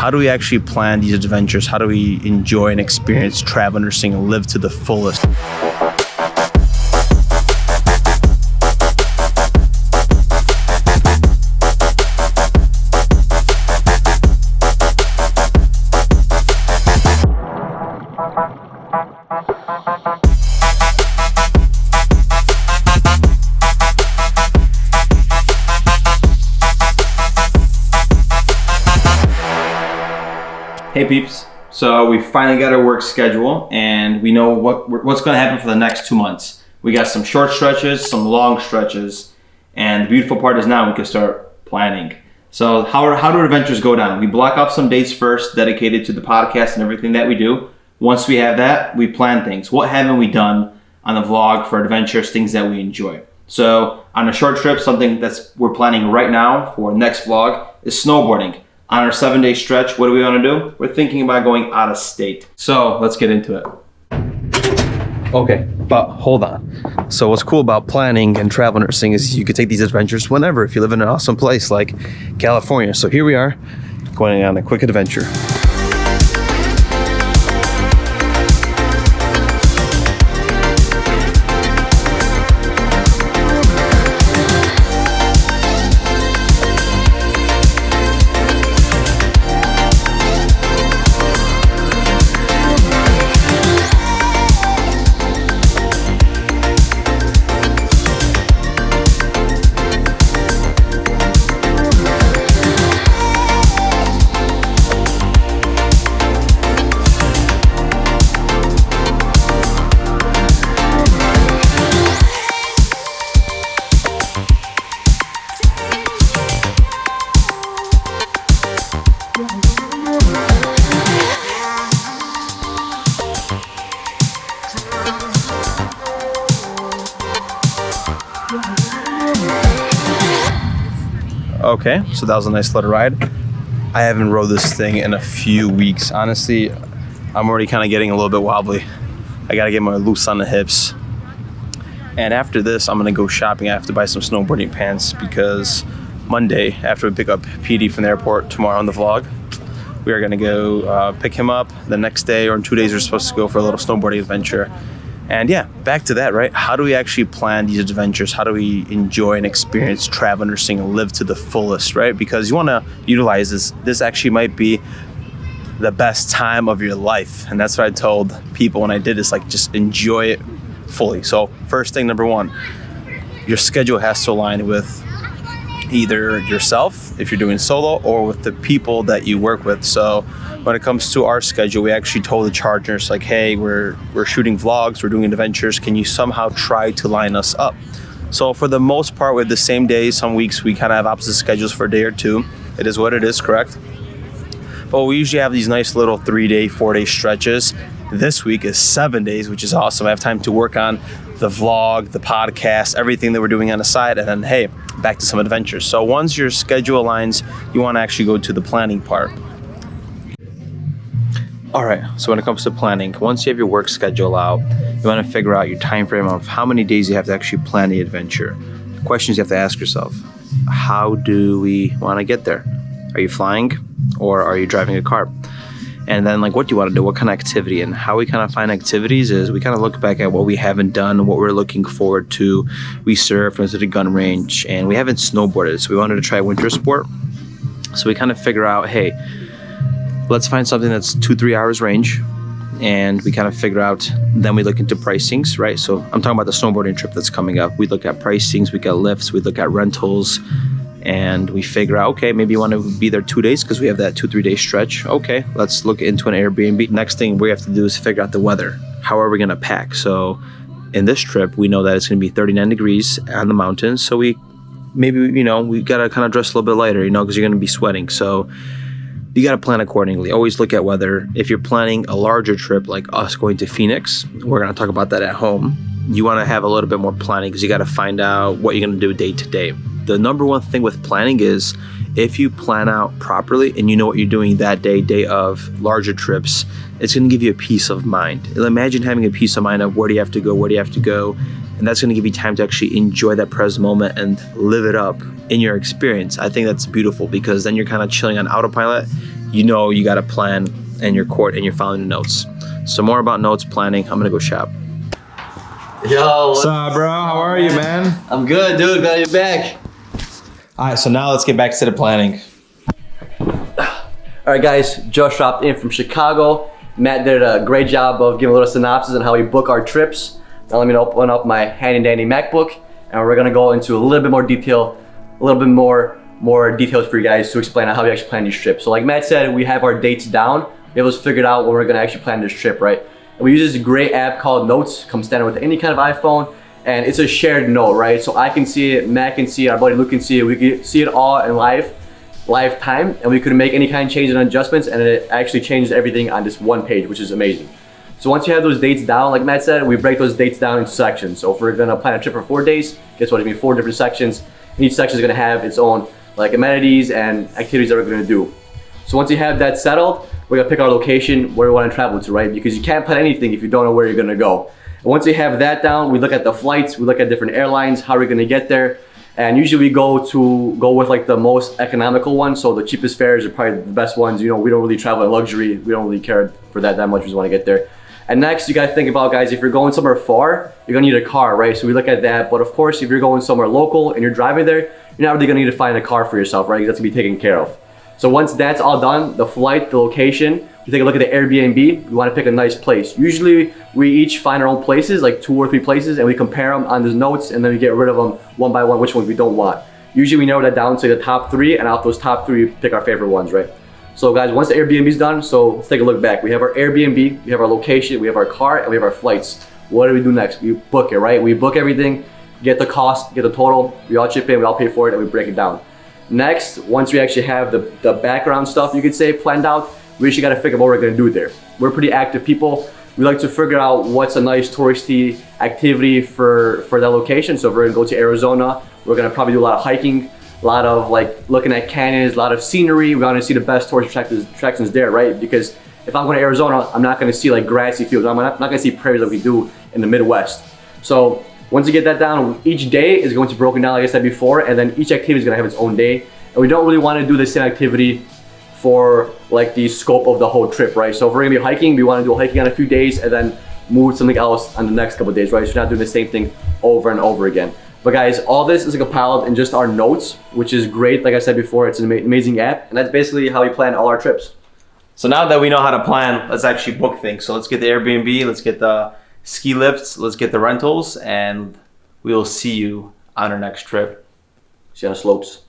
how do we actually plan these adventures? How do we enjoy and experience travel nursing and live to the fullest? Hey peeps, so we finally got our work schedule and we know what's going to happen for the next 2 months. We got some short stretches, some long stretches, and the beautiful part is now we can start planning. So how do adventures go down? We block off some dates first dedicated to the podcast and everything that we do. Once we have that, we plan things. What haven't we done on the vlog for adventures, things that we enjoy? So on a short trip, something we're planning right now for next vlog is snowboarding. On our 7-day stretch, what do we want to do? We're thinking about going out of state. So let's get into it. Okay, but hold on. So what's cool about planning and travel nursing is you can take these adventures whenever if you live in an awesome place like California. So here we are going on a quick adventure. Okay, so that was a nice little ride. I haven't rode this thing in a few weeks. Honestly, I'm already kind of getting a little bit wobbly. I gotta get my loose on the hips. And after this, I'm gonna go shopping. I have to buy some snowboarding pants because Monday, after we pick up PD from the airport tomorrow on the vlog, we are gonna go pick him up. The next day or in 2 days, we're supposed to go for a little snowboarding adventure. And yeah, back to that, right? How do we actually plan these adventures? How do we enjoy and experience travel nursing and live to the fullest, right? Because you want to utilize this. This actually might be the best time of your life. And that's what I told people when I did this, like just enjoy it fully. So first thing, number one, your schedule has to align with either yourself, if you're doing solo, or with the people that you work with. So when it comes to our schedule, we actually told the charge nurse, like, hey, we're shooting vlogs, we're doing adventures. Can you somehow try to line us up? So for the most part, with the same days, some weeks we kind of have opposite schedules for a day or two. It is what it is, correct? But we usually have these nice little 3-day, 4-day stretches. This week is 7 days, which is awesome. I have time to work on the vlog, the podcast, everything that we're doing on the side, and then, hey, back to some adventures. So once your schedule aligns, you want to actually go to the planning part. All right, so when it comes to planning, once you have your work schedule out, you want to figure out your time frame of how many days you have to actually plan the adventure. The questions you have to ask yourself: how do we want to get there? Are you flying or are you driving a car? And then, like, what do you want to do? What kind of activity? And how we kind of find activities is we kind of look back at what we haven't done, what we're looking forward to. We surfed, went to the gun range, and we haven't snowboarded, so we wanted to try winter sport. So we kind of figure out, hey, let's find something that's 2-3 hours range, and we kind of figure out, then we look into pricings, right? So I'm talking about the snowboarding trip that's coming up. We look at pricings, we got lifts, we look at rentals, and we figure out, okay, maybe you want to be there 2 days because we have that 2-3 day stretch. Okay, let's look into an Airbnb. Next thing we have to do is figure out the weather. How are we going to pack? So in this trip, we know that it's going to be 39 degrees on the mountains. So we maybe, we got to kind of dress a little bit lighter, because you're going to be sweating. So you got to plan accordingly. Always look at weather. If you're planning a larger trip like us going to Phoenix, we're going to talk about that at home. You want to have a little bit more planning because you got to find out what you're going to do day to day. The number one thing with planning is if you plan out properly and you know what you're doing that day of larger trips, it's going to give you a peace of mind. Imagine having a peace of mind of where do you have to go, and that's going to give you time to actually enjoy that present moment and live it up in your experience. I think that's beautiful because then you're kind of chilling on autopilot you know you got a plan and you're following the notes. So more about notes planning. I'm gonna go shop. Yo, what's up, bro? How are you, man? I'm good, dude. Glad you're back. All right, so now let's get back to the planning. All right, guys. Just dropped in from Chicago. Matt did a great job of giving a little synopsis on how we book our trips. Now let me open up my handy dandy MacBook, and we're gonna go into a little bit more detail, a little bit more details for you guys to explain how we actually plan these trips. So like Matt said, we have our dates down. We have us figured out when we're gonna actually plan this trip, right? And we use this great app called Notes, comes standard with any kind of iPhone, and it's a shared note, right? So I can see it, Matt can see it, our buddy Luke can see it, we can see it all in live time, and we could make any kind of changes and adjustments, and it actually changes everything on this one page, which is amazing. So once you have those dates down, like Matt said, we break those dates down into sections. So if we're gonna plan a trip for 4 days, guess what? It's gonna be 4 different sections, and each section is gonna have its own like amenities and activities that we're gonna do. So once you have that settled, we're gonna pick our location where we wanna travel to, right? Because you can't plan anything if you don't know where you're gonna go. And once you have that down, we look at the flights, we look at different airlines, how we're gonna get there. And usually we go with like the most economical one. So the cheapest fares are probably the best ones. You know, we don't really travel in luxury. We don't really care for that much. We just wanna get there. And next, you gotta think about, guys, if you're going somewhere far, you're gonna need a car, right? So we look at that. But of course, if you're going somewhere local and you're driving there, you're not really gonna need to find a car for yourself, right? That's gonna be taken care of. So once that's all done, the flight, the location, we take a look at the Airbnb. We wanna pick a nice place. Usually, we each find our own places, like 2 or 3 places, and we compare them on the notes, and then we get rid of them one by one, which ones we don't want. Usually, we narrow that down to the top 3, and out those top 3, we pick our favorite ones, right? So guys, once the Airbnb is done, so let's take a look back. We have our Airbnb, we have our location, we have our car, and we have our flights. What do we do next? We book it, right? We book everything, get the cost, get the total, we all chip in, we all pay for it, and we break it down. Next, once we actually have the background stuff, you could say, planned out, we actually gotta figure out what we're gonna do there. We're pretty active people. We like to figure out what's a nice touristy activity for that location. So if we're gonna go to Arizona, we're gonna probably do a lot of hiking, a lot of like looking at canyons, a lot of scenery. We want to see the best tourist attractions there, right? Because if I'm going to Arizona, I'm not going to see like grassy fields. I'm not going to see prairies like we do in the Midwest. So once you get that down, each day is going to be broken down, like I said before, and then each activity is going to have its own day. And we don't really want to do the same activity for like the scope of the whole trip, right? So if we're going to be hiking, we want to do hiking on a few days and then move to something else on the next couple of days, right? So we're not doing the same thing over and over again. But guys, all this is compiled in just our notes, which is great. Like I said before, it's an amazing app. And that's basically how we plan all our trips. So now that we know how to plan, let's actually book things. So let's get the Airbnb, let's get the ski lifts, let's get the rentals, and we'll see you on our next trip. See you on the slopes.